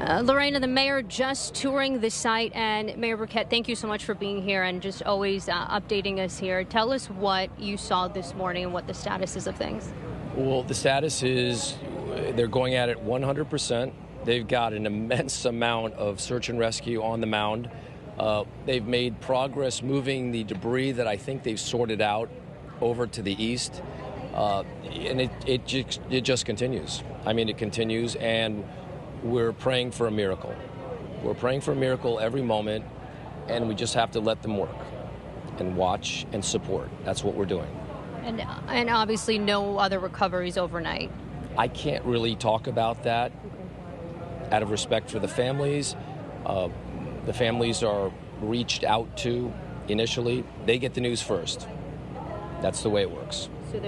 Lorena, the mayor just touring the site, and Mayor Burkett, thank you so much for being here and just always updating us here. Tell us what you saw this morning and what the status is of things. Well, the status is they're going at it 100%. They've got an immense amount of search and rescue on the mound. They've made progress moving the debris that I think they've sorted out over to the east, and it just continues. I mean, it continues, and we're praying for a miracle. We're praying for a miracle every moment, and we just have to let them work and watch and support. That's what we're doing. And obviously no other recoveries overnight. I can't really talk about that out of respect for the families. The families are reached out to initially. They get the news first. That's the way it works. So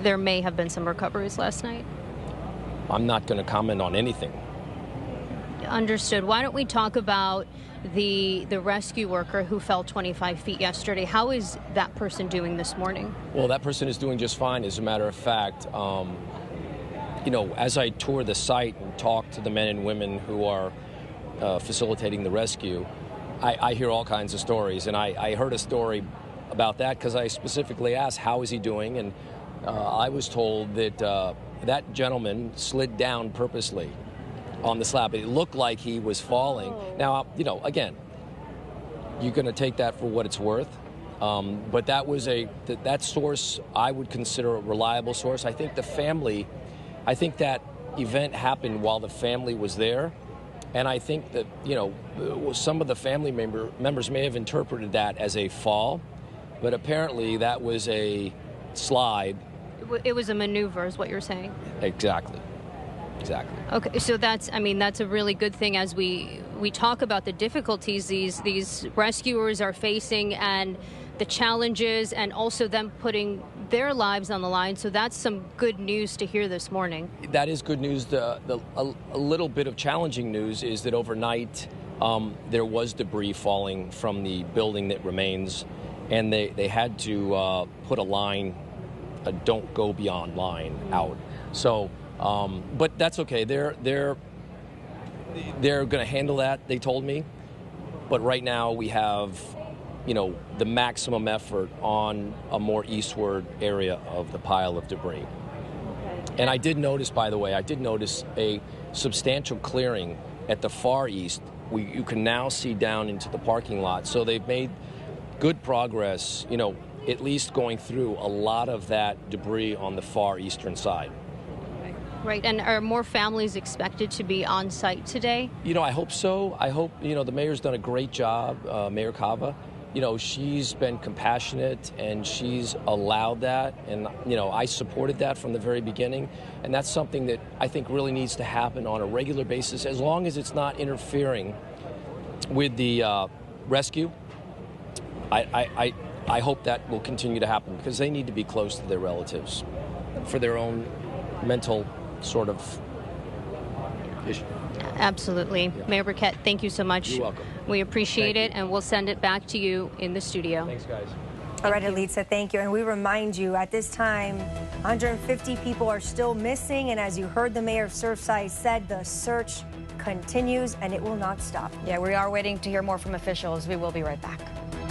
there may have been some recoveries last night? I'm not going to comment on anything. Understood. Why don't we talk about the rescue worker who fell 25 feet yesterday? How is that person doing this morning? Well, that person is doing just fine. As a matter of fact, as I tour the site and talk to the men and women who are facilitating the rescue, I hear all kinds of stories. And I heard a story about that because I specifically asked, how is he doing? And I was told that that gentleman slid down purposely on the slab. It looked like he was falling. Now, again, you're going to take that for what it's worth. But that was that source I would consider a reliable source. I think that event happened while the family was there. And I think that, some of the family members may have interpreted that as a fall, but apparently that was a slide. It was a maneuver, is what you're saying? Exactly. Okay, so that's a really good thing as we talk about the difficulties these rescuers are facing and the challenges, and also them putting their lives on the line. So that's some good news to hear this morning. That is good news. A little bit of challenging news is that overnight there was debris falling from the building that remains, and they had to put a line, a don't go beyond line out. So, but that's okay. They're going to handle that, they told me. But right now we have the maximum effort on a more eastward area of the pile of debris. And I did notice, by the way, a substantial clearing at the far east. You can now see down into the parking lot. So they've made good progress, at least going through a lot of that debris on the far eastern side. Right, and are more families expected to be on site today? I hope so. I hope, the mayor's done a great job, Mayor Cava. She's been compassionate and she's allowed that. And, I supported that from the very beginning. And that's something that I think really needs to happen on a regular basis, as long as it's not interfering with the rescue. I hope that will continue to happen because they need to be close to their relatives for their own mental sort of issue. Absolutely. Yeah. Mayor Burkett, thank you so much. You're welcome. We appreciate it, and we'll send it back to you in the studio. Thanks, guys. All right, Elisa, thank you. And we remind you, at this time, 150 people are still missing. And as you heard the mayor of Surfside said, the search continues and it will not stop. Yeah, we are waiting to hear more from officials. We will be right back.